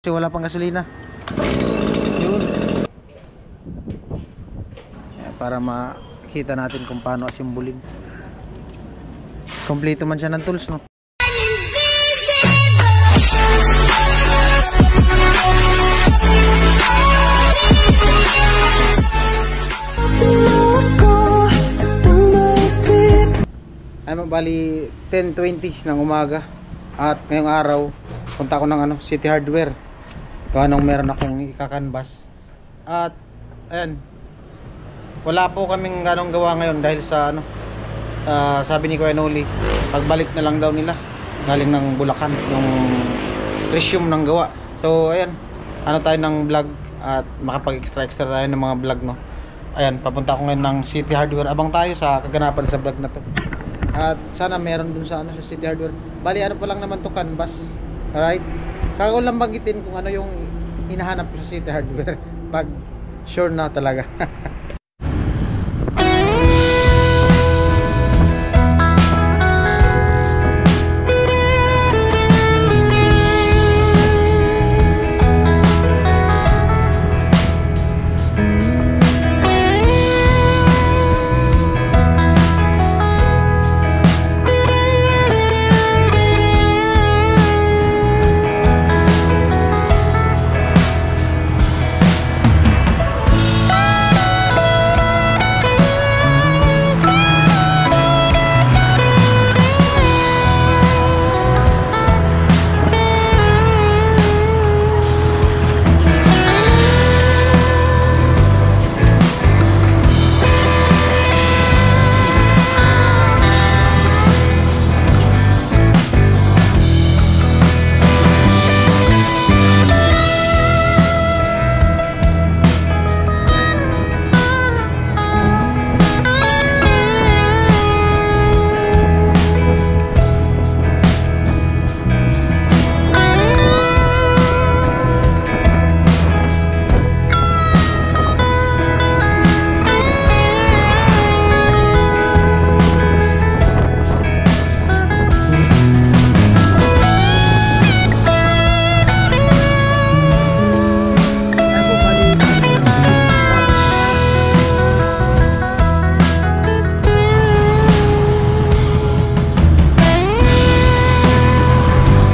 Kasi wala pang gasolina. Yun. Para makita natin kung paano asimbulin. Kompleto man siya ng tools, no? Ay magbali 10:20 ng umaga. At ngayong araw punta ko ng City Hardware. Kung anong meron akong ikakanbas. At ayan, wala po kaming ganong gawa ngayon dahil sa sabi ni Kuya Noli, pagbalik na lang daw nila galing ng Bulacan yung resume ng gawa. So ayan, tayo ng vlog at makapag-extra tayo ng mga vlog, no. Ayan, papunta ako ngayon ng City Hardware. Abang tayo sa kaganapan sa vlog na to. At sana meron dun sa sa City Hardware. Bali pa lang naman to, canvas. Alright? Saka ko lang banggitin kung ano yung hinahanap ko sa City Hardware pag sure na talaga.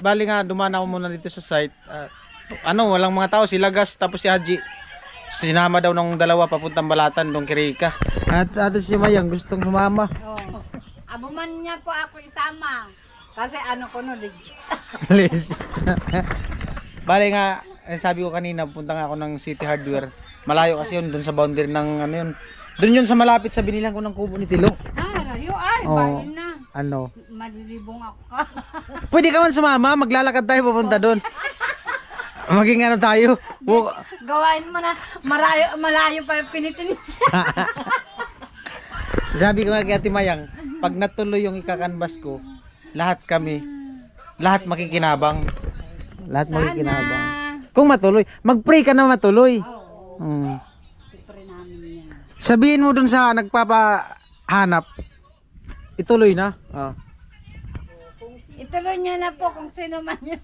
Bali nga, dumaan ako muna dito sa site. Walang mga tao, si Lagas tapos si Haji. Sinama daw ng dalawa papuntang Balatan, doon Kirika. At si Mayang gustong sumama. Oo. Abuman niya po ako isama. Kasi ko legit. Bali nga, sabi ko kanina, punta nga ako ng City Hardware. Malayo kasi yun, doon sa boundary ng yun. Doon yun sa malapit sa binilang ko ng kubo ni Tilo. Layo bahin na. Malilibong ako. Pwede ka man sumama, maglalakad tayo papunta doon. Maging tayo. Gawain mo na, malayo pa pinitin siya. Sabi ko nga kay Ate Mayang, pag natuloy yung ikakanbas ko, lahat makikinabang. Lahat makikinabang. Kung matuloy, mag-pray ka na matuloy. Oo. I-pray namin yan. Sabihin mo dun sa nagpapahanap, ituloy na. Ituloy niya na po kung sino man yung...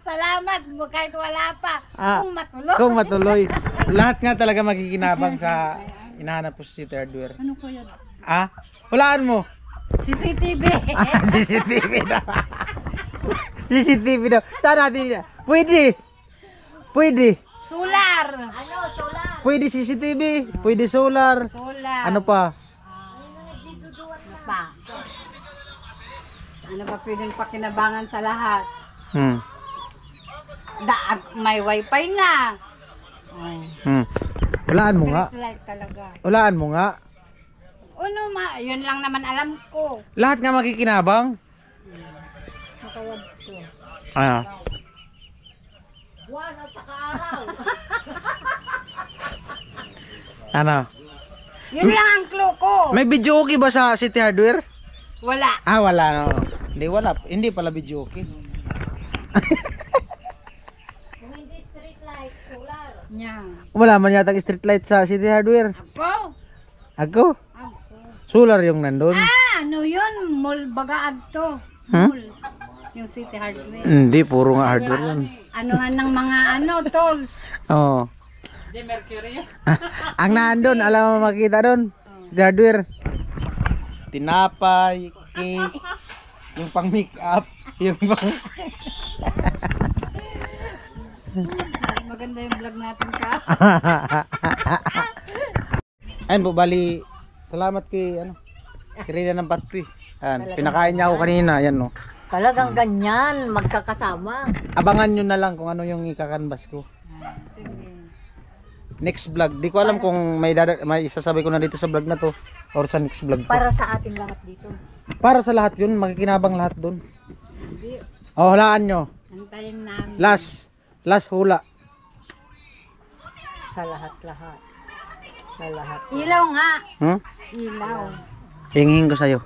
Salamat mo kahit wala pa. Kung matuloy. Lahat nga talaga makikinabang sa hinahanap po sa City Hardware. Ano ko yan? Walaan mo. CCTV. CCTV daw. CCTV daw. Saan natin? Pwede. Solar. Solar? Pwede CCTV. Pwede solar. Solar. Ano pa? Ano ba pwedeng pakinabangan sa lahat? May wifi na. Walaan mo nga. Walaan mo nga. Yun lang naman alam ko. Lahat nga makikinabang. Makawag ko. Buwan at saka araw. Yun lang ang clue ko. May video okay ba sa City Hardware? Wala. Wala no. Hindi pala video okay. Kung hindi street light, solar. Wala man yata street light sa City Hardware. Ako? Solar yung nandun. Ano yun? Mall baga agto. Mall. Yung City Hardware. Hindi, puro nga hardware yun. Anuhan ng mga tools. Oo. Ang nandun, alam mo makita doon? City Hardware. Tinapay, cake, yung pang make up, yung pang... Maganda yung vlog natin ka. Ayun po, bali, salamat kay, Kirina ng Patpi. Ayan, pinakain niya ako kanina, ayan no. Talagang ganyan, magkakasama. Abangan nyo na lang kung ano yung ikakanbas ko. Sige. Next vlog, di ko alam kung may isasabi ko na dito sa vlog na to or sa next vlog ko. Para sa ating lahat dito. Para sa lahat yun, makikinabang lahat doon. Hindi. O, hulaan nyo. Antayin namin. Last hula. Sa lahat-lahat. Sa lahat. Ilaw nga. Hmm? Ilaw. Hingin ko sa'yo.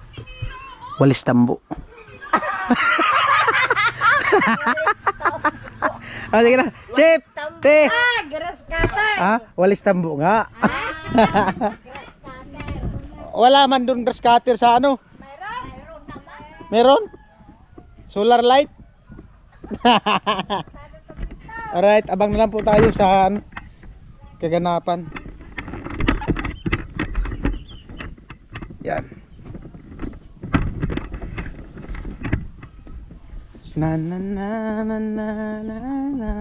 Walis tambo. Ah, sige na. Chip! Te! Grass cutter. Ah, walis tambo nga. Grass cutter. Wala man doon grass cutter sa ano? Meron naman. Meron? Solar light? Alright, abang na lang po tayo sa kaganapan. Yan. Na na na na na na na.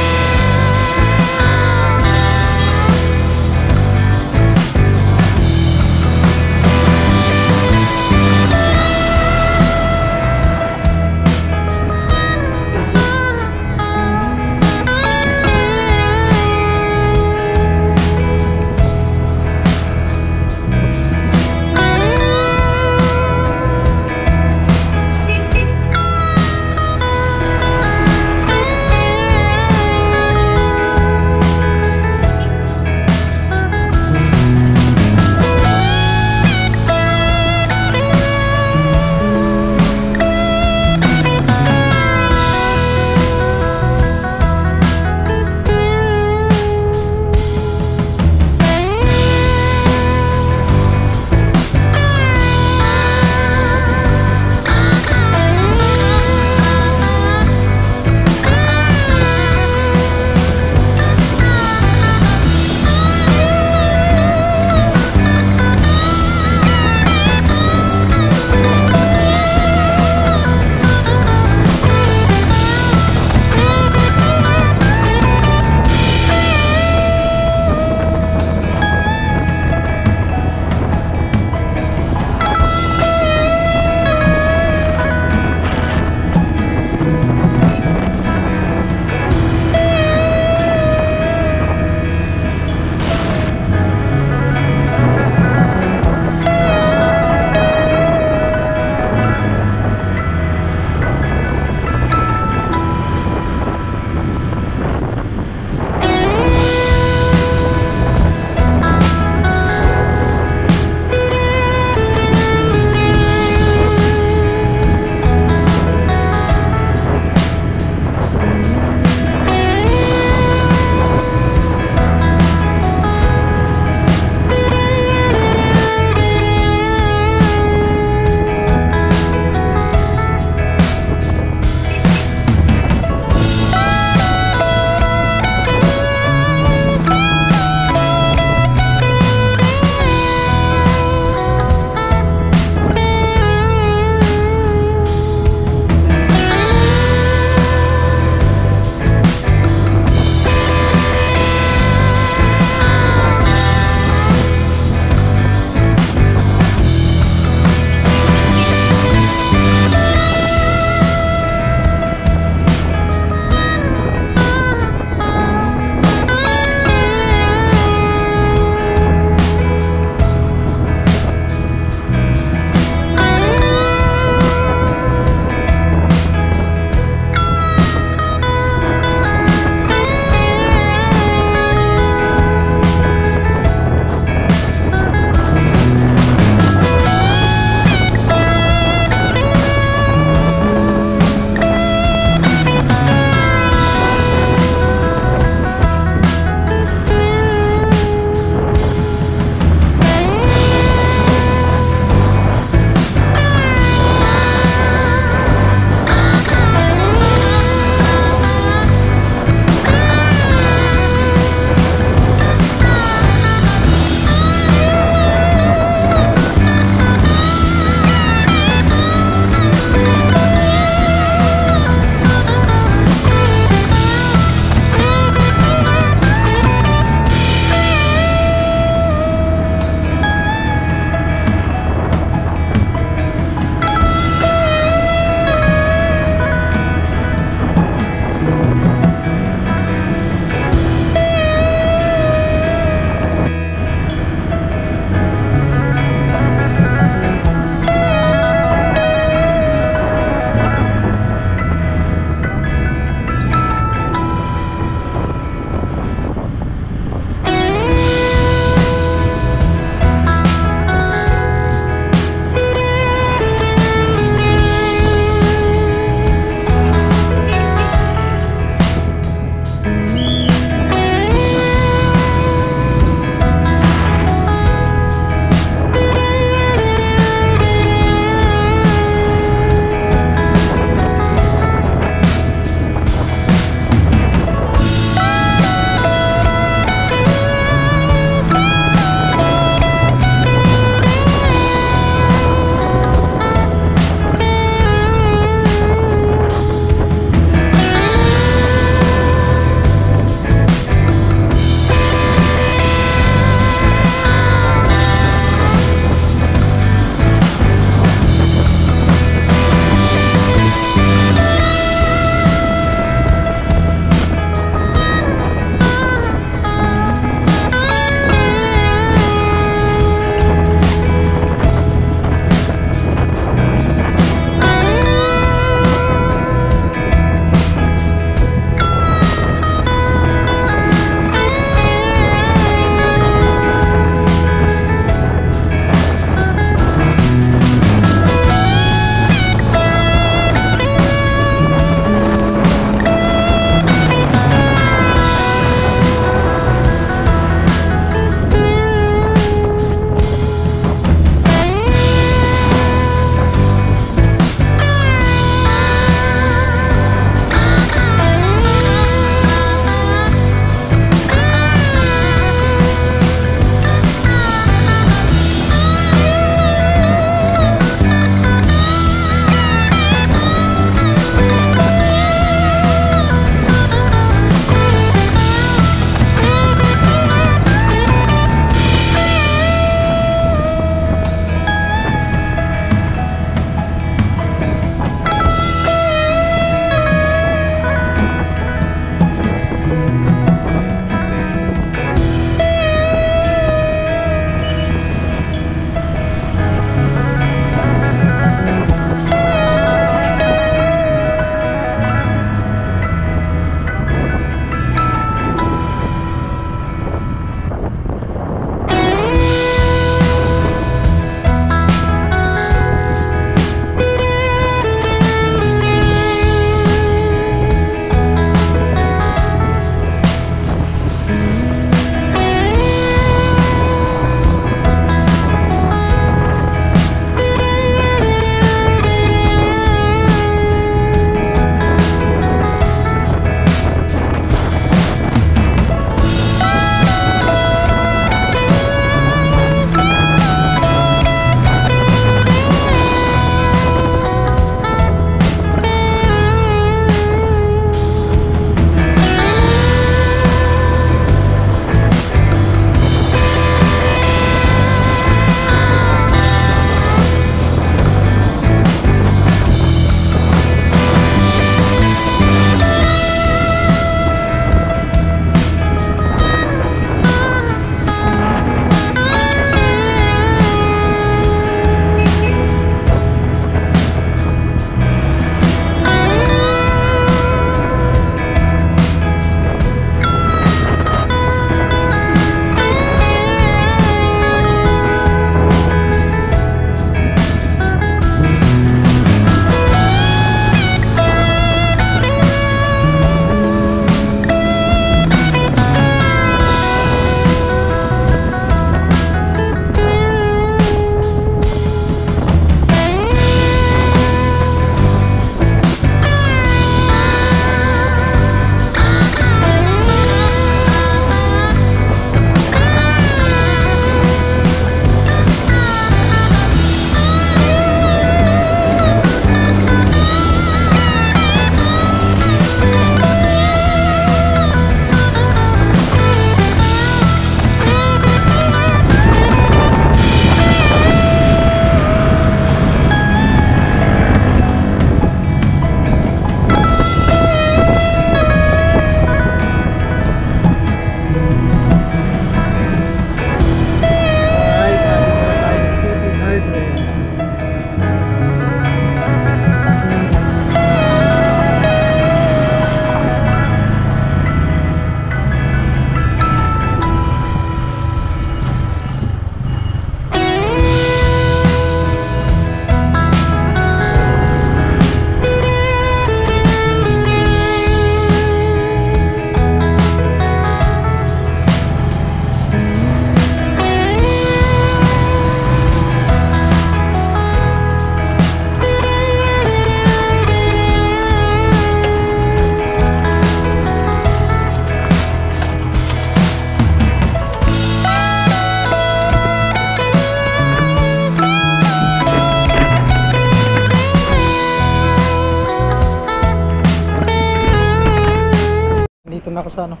na ako sa ano.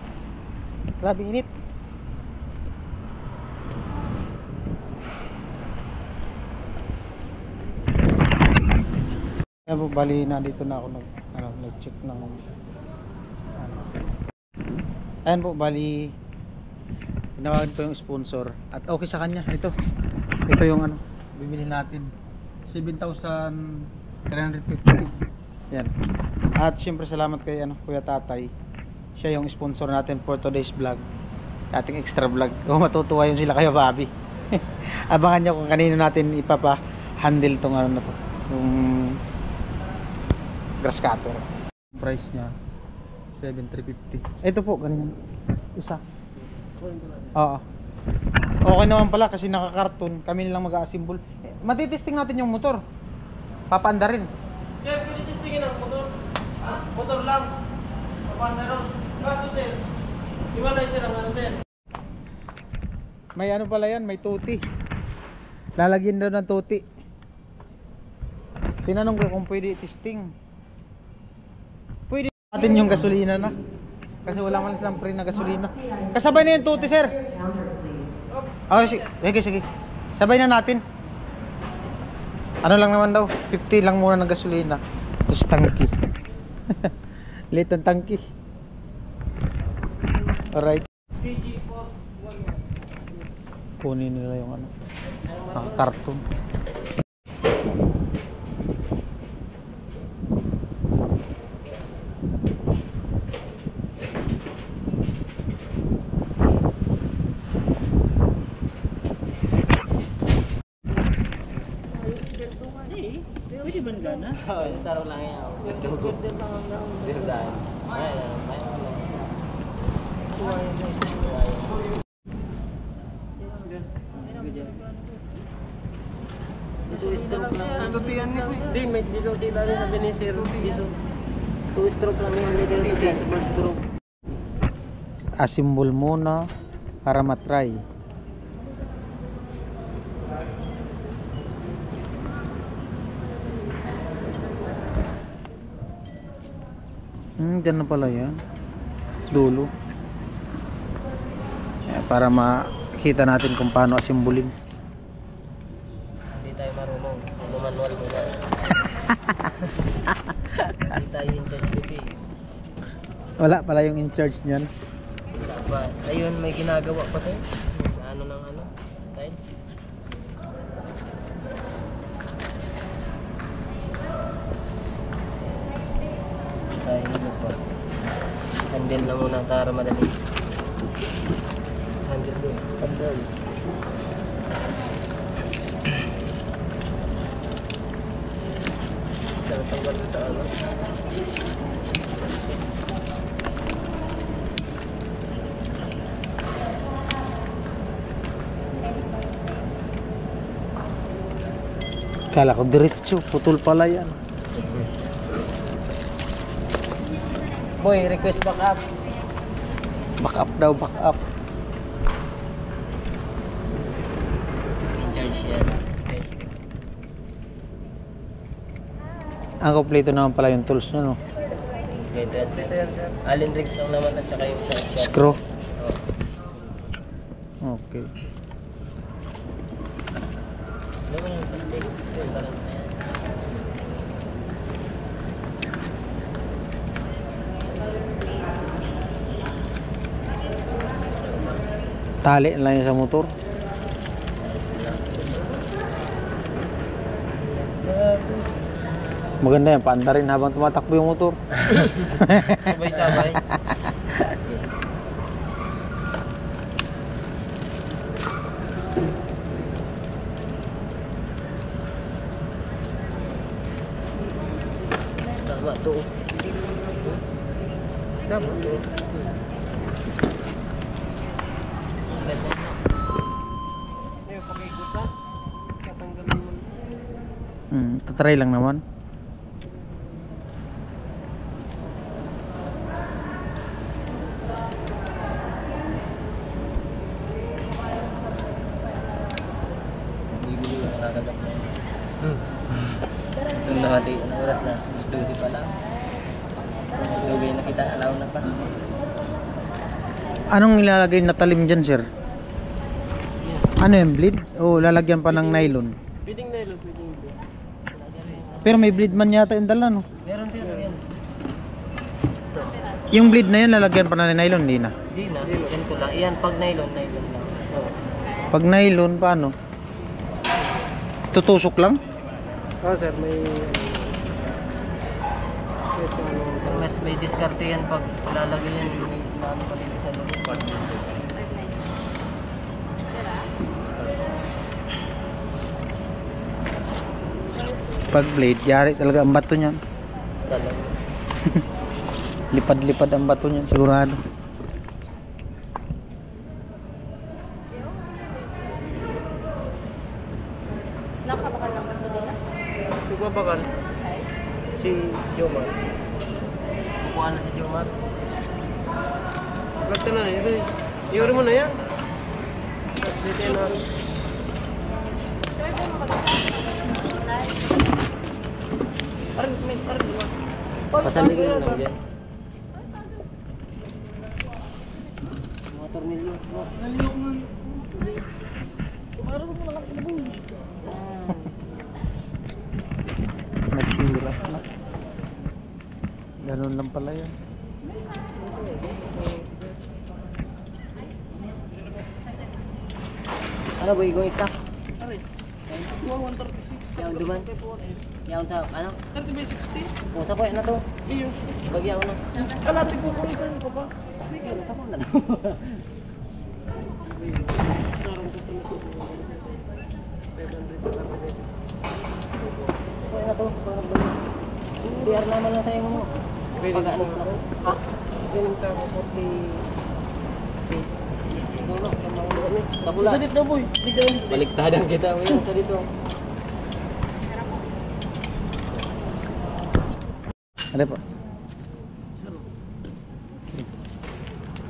Grabe init. Kaya po, bali na dito na ako nag-check ng ano. Ayan po, bali tinawagan ko yung sponsor at okay sa kanya. Ito yung ano bibili natin, 7,350. Yan. At siyempre salamat kay Kuya Tatay. Siya yung sponsor natin for today's vlog, ating extra vlog. Kung matutuwa yun sila kayo, Bobby. Abangan nyo kung kanino natin ipapa-handle tong ano na to, yung grass cutter. Price nya 7,350. Ito po, ganyan. Isa. Oo. Okay naman pala kasi naka-carton. Kami nilang mag-a-assemble. Matitesting natin yung motor. Papaanda rin. Sir, pwede testingin ang motor. Motor lang. Papaanda rin. Kaso sir, iwalay sir ang ano sir. May ano pala yan, may tuti. Lalagyan daw ng tuti. Tinanong ko kung pwede testing. Pwede natin yung gasolina na. Kasi wala man silang free na gasolina. Kasabay na yung tuti, sir. Oh, sige. Sabay na natin. Ano lang naman daw, 50 lang muna ng gasolina. Tapos tangki. Late ang tangki. Alright. Kunin nila yung ano, karton. Pwede man gana? Oo, saro lang yan. Ganda lang ang naong. Disdahan. Ay. Two-stroke lang. Tutian niya. Hindi, may diluti lang rin sabi ni Sir. Two-stroke lang yung diluti sa first stroke. Assemble muna para matry. Dyan na pala yan. Dulo. Para makita natin kung paano asimbulin. Hindi tayo marunong. Manual muna. Hindi tayo in charge nito eh. Wala pala yung in charge niyan. Ayun, may ginagawa pa tayo. Ano ng ano? Tiles. Tayo na po. Handle na muna para madali. Handle doon. Handle. Tanggal sa ano. Kala ko diretso, putol pala yan. Boy, request back up. Back up daw, back up. In charge yan. Ang kompleto naman pala yung tools nyo, no? Ito yan, sir. Allen rigs lang naman at saka yung sa Screw. Okay. Ano mo yung plastic? Yung parang na yan. Tali lang yan sa motor. Maganda yan, paanda rin habang tumatakbo yung motor. Sabay-sabay. Tama to. Tama to. Pag-ikot ka, tatanggalin mo. Tatry lang naman. Itong nahati, anong oras na? 12 pa lang. Lugay na kita, alaw na pa. Anong ilalagay na talim dyan, sir? Ano yung bleed? O lalagyan pa ng nylon? Pwedeng nylon, pwedeng blade. Pero may bleed man yata yung dala, no? Meron sir, yan. Yung bleed na yun, lalagyan pa na ng nylon, hindi na. Hindi na, ganito lang. Yan, pag nylon lang. Oo. Pag nylon, paano? Tutusok lang? Sir, may... Mas may diskarte yan pag lalagay yan. May naano pa dito sa loob. Pag blade, yari talaga ang bato niyan. Talaga. Lipad-lipad ang bato niyan, sigurado. Nagbabakal. Si Jomar. Kukuha na si Jomar. Vlog ka na ito eh. Iuri mo na yan. Dito na. Pasambi ko lang dyan. Mga tornilyo. Nagsira na. Ganun lang pala yan. Ano ba igong isa? Yang duman? Yang sa ano? 30/60. O sa ko na to? Iyo. Bagyan ko na. Kalati ko ko ito pa. Iyo sa ko na. Kuha na to. PR naman lang sa'yo mo. Pwede na ko. Ha? Pwede na ko 40. Sa dito boy. Baliktadan kita mo yun sa dito. Ano po?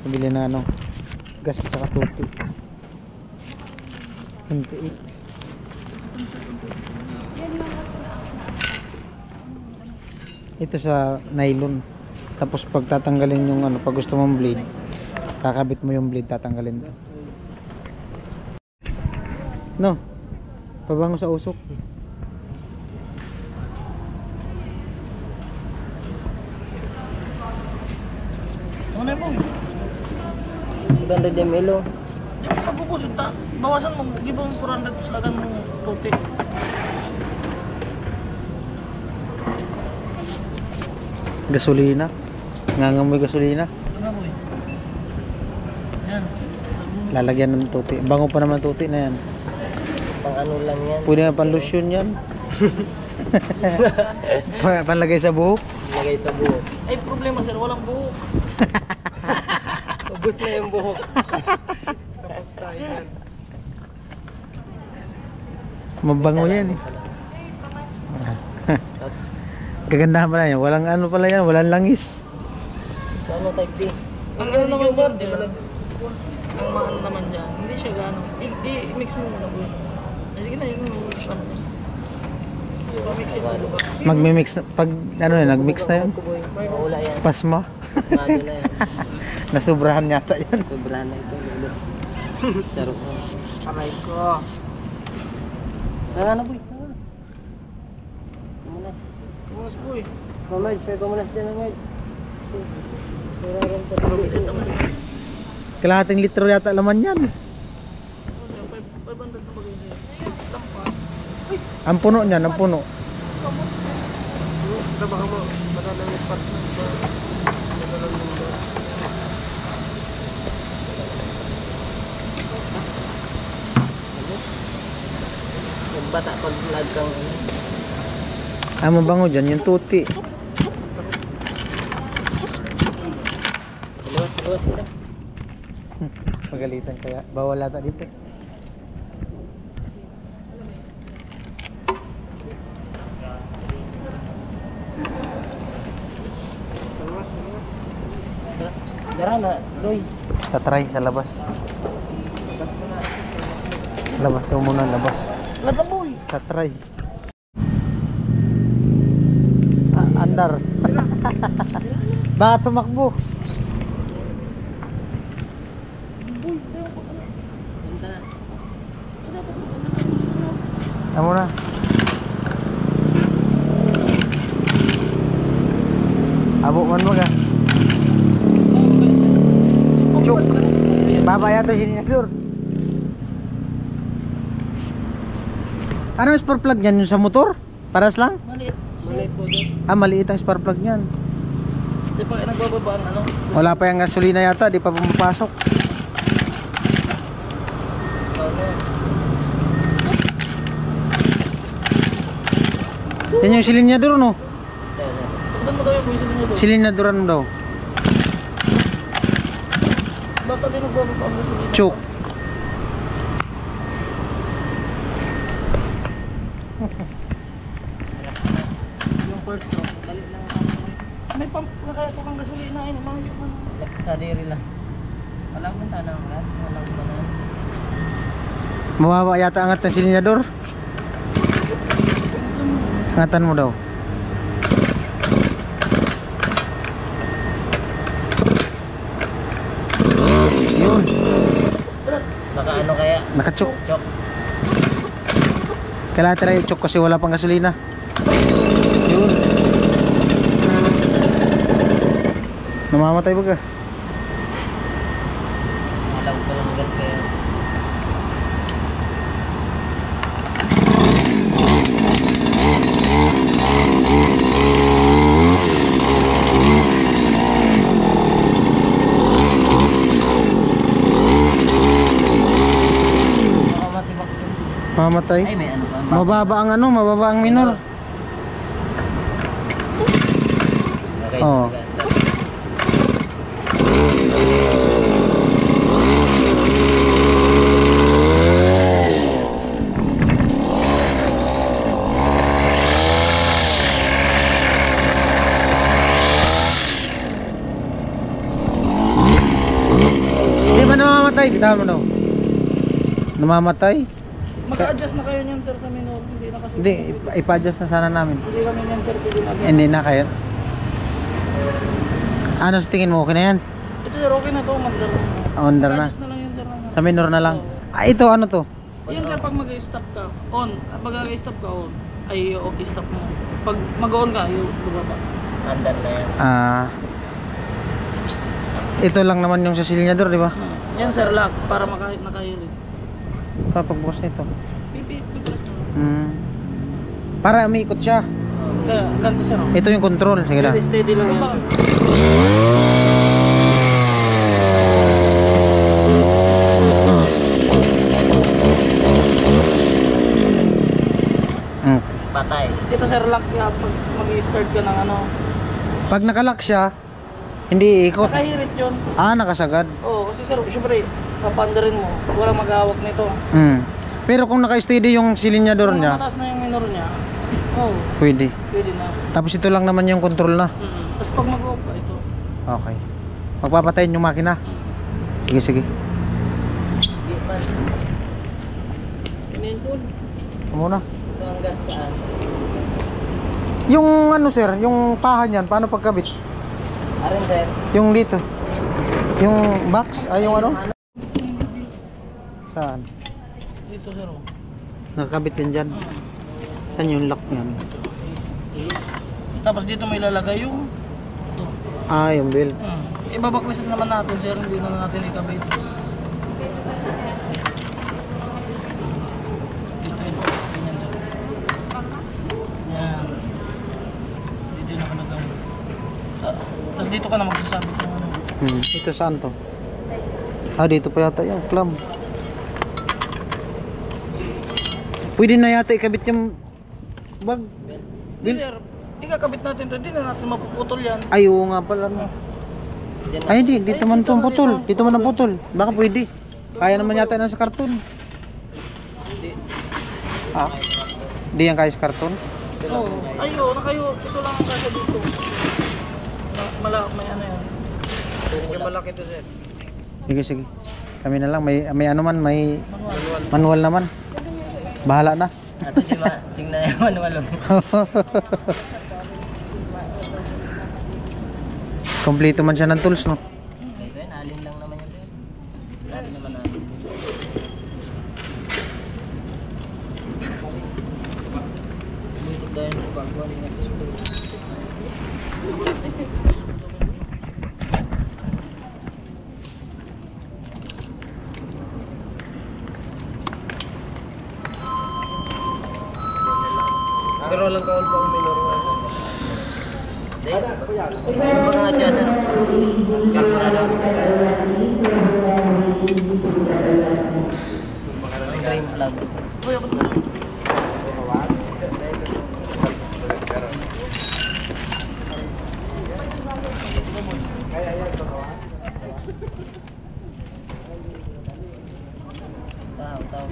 Pabili na ano, gas at saka tupi. 28. Ito sa nylon. Tapos pag tatanggalin yung ano, pag gusto mong blade, kakabit mo yung blade, tatanggalin. No. Pabango sa usok. Ano na po? 200 ml. Sa bukos, bawasan mo, gibang 400 sa lagan mo puti. Gasolina. Ngangamoy gasolina. Ano po eh? Yan. Lalagyan ng tuti. Bango pa naman tuti na yan. Pang ano lang yan. Pwede nga pang lotion yan. Panlagay sa buhok. Lagay sa buhok. Ay, problema sir, walang buhok. Ubus na yung buhok. Tapos tayo yan. Mabango yan eh. Tapos, Kagandahan pala yan. Walang ano pala yan. Walang langis. so ano type B? Ang ano naman dyan, sir, ang mahal naman dyan, hindi siya gano'n. I-mix mo muna po. Sige na, yun, mix naman yun. Pa-mix yun, ano ba? Magmi-mix na. Pag ano yan, nag-mix na yun. Maula yan. Pasma. Pasmado na yan. Nasubrahan yata yan. Sobrahan na ito. Lolo. Sarap na. Aray ko. Tara na boy. Tara. Pumunas. Bukas po eh. Mamerge. May pumunas dyan na merge. Tara rin pa. Kalahating litro yata laman yan. Oo, sir, 500 na bagay sir. Lampas. Ang puno niyan, ang puno. Baka mo, matalang yung spot na. Matalang yung gas. Nagbata pag vlog kang ano. Ang mabango dyan, yung tuti. Luwas ko na. Pagalitan kaya. Bawal ata dito. Tara na. Doy. Tatry sa labas. Labas daw muna, labas. Lataboy! Tatry. Andar. Baka tumakbo. Amo na. Abo man mo ka. Chuk. Baba yata siniguro. Ano yung spark plug niyan? Yung sa motor? Paras lang? Maliit. Maliit po dyan. Ah, maliit ang spark plug niyan. Di pa nagbababa ang ano. Wala pa yung gasolina yata, di pa pumapasok. Yan yung silinyador, no? Pagdan mo daw yung buwisin niyo doon. Silinyadoran mo daw. Baka din nagbababa ang gasolina. Chuk. Yung first stroke, galit lang ako. May pump na kaya ito kang gasolina. Ay, mga yung ano. Sa diri lang. Walang punta ng gas, walang punta na. Mababa yata angat ng silinyador. Angatan mo daw. Yun. Baka ano kaya? Nakachok. Chok. Kailangan tira i-chok kasi wala pang gasolina. Yun. Namamatay ba ka? Alam ko lang gas kaya. Baka matibak yun. Mamatay. Ay, may ano pa. Mababa ang ano, mababa ang minor. Okay, Oo. maganda. Di ba namamatay? Bitaw mo daw. Namamatay? Mag-adjust na kayo niyan sir sa minor. Hindi na kasi. Hindi, ipa-adjust na sana namin. Hindi kami niyan sir pwede na. Hindi na kayo. Ano sa tingin mo? Okay na yan? Ito sir, okay na to. Under na. Mag-adjust na lang yun sir. Sa minor na lang. Ah, ito ano to? Yan sir, pag mag-stop ka, on. Pag mag-stop ka, on. Ay, okay, stop mo. Pag mag-on ka, yung bumaba. Andar na yan. Ah. Ito lang naman yung sa silinyador, di ba? Yan sir, lock. Para nakahirin. Papagbukas nito. Pipit. Para umiikot siya. Kaya, ganito sir. Ito yung control. Sige lang. Steady lang yan. Patay. Ito sir, lock ya. Pag mag-start ka ng ano. Pag nakalock siya, hindi iikot. Nakahirit yun. Ah, nakasagad. Oo, kasi sir, syempre, papandarin mo. Walang mag-hawak nito. Pero kung naka-steady yung silinyador Kung niya, mataas na yung minor niya, pwede. pwede na. Tapos ito lang naman yung control na. Tapos pag mag-off ka, ito. Okay. Magpapatayin yung makina. Sige, sige. Hindi pa. Pinenpon. Muna. So ang gas kaan. Yung ano sir, yung paha niyan, paano pagkabit? Arin sir. Yung dito. Yung box, ay yung ano? Saan? Dito sir. Nakakabit din dyan. Saan yung lock niyan? Tapos dito may lalagay yung ito. Ah, yung belt. Ibabaklisan naman natin sir, hindi naman natin ikabit. Dito yun. Ganyan sir. Yan. Dito yung nakalagay. Tapos dito ka na magsasabit ng ano. Ito saan to? Ah, dito pa yata yung clamp. Pwede na yata ikabit yung bag. Hindi sir, ikakabit natin to, hindi na natin mapuputol yan. Ay, oo nga pala no. Ay, hindi. Dito man itong putol. Dito man ang putol. Baka pwede. Kaya naman yata na sa karton. Ah? Hindi yan kaya sa karton? Oo. Ayo, nakayo. Ito lang ang kaya dito. May ano yan. Yung malaki to sir. Sige, sige. Kami na lang. May ano man, may Manual. manual naman. Bahala na. Sige ba? Tingnan yung manual. Kompleto man siya ng tools, no? Ito yun, alin lang naman yun. Alin naman natin. Dahil sa bagwan nga sa school. Pero lang kaon pa minor nga. Ano ba nga dyan sa kalkulada? Green flag. Tahu.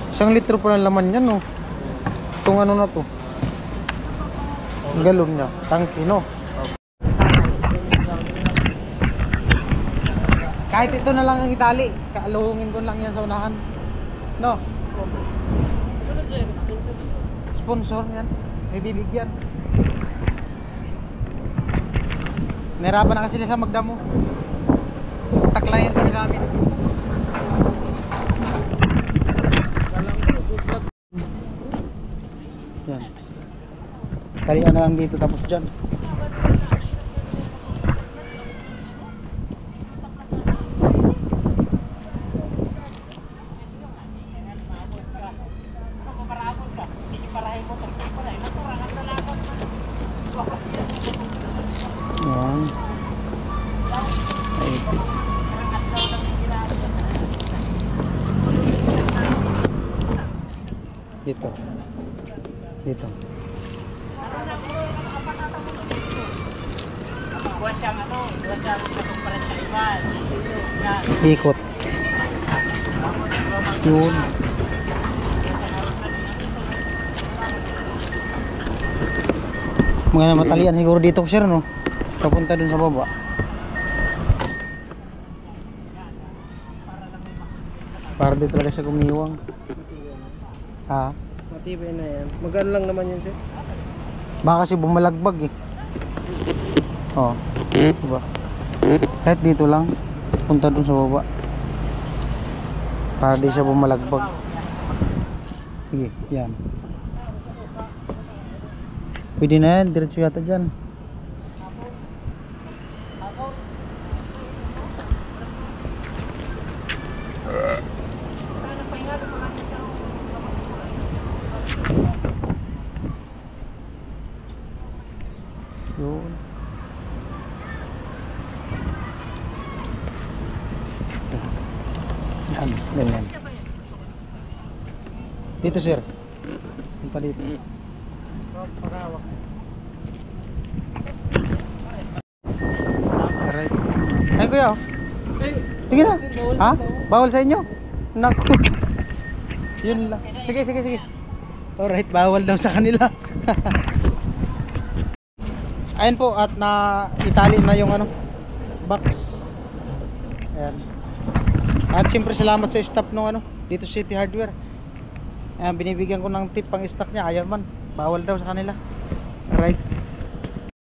Isang litro pa ng laman yan, no? Itong ano na to, galon niya, tangki, no? Kahit ito na lang ang itali, kaaluhungin ko lang yan sa unahan, no? Sponsor yan, may bibigyan. Nahirapan na kasi sila sa magdamo, taklayan ko na gamit. Yan. Talian na lang dito tapos dyan. Yan. Dito. Dito. Ikot. Yun. Mga matalian siguro dito, sir, no? Papunta dun sa baba. Para dito talaga siya gumiwang. Ha? Matibay na yan. Magkano lang naman yan, sir? Baka kasi bumalagbag eh. Oh, diba? Kahit dito lang, punta dun sa baba. Para di siya bumalagbag. Sige, yan. Pwede na yan, diretso yata dyan. Yun. Yan, ganyan. Dito, sir. Punta dito. Alright. Ay, kuya. Sige na. Ha? Bawal sa inyo? Naku. Yun lang. Sige. Alright, bawal daw sa kanila. Ayan po, at na itali na yung ano, box. Ayan. At siyempre salamat sa staff nung ano, dito sa City Hardware. Ayan, binibigyan ko ng tip pang stock niya. Ayaw man, bawal daw sa kanila. Alright.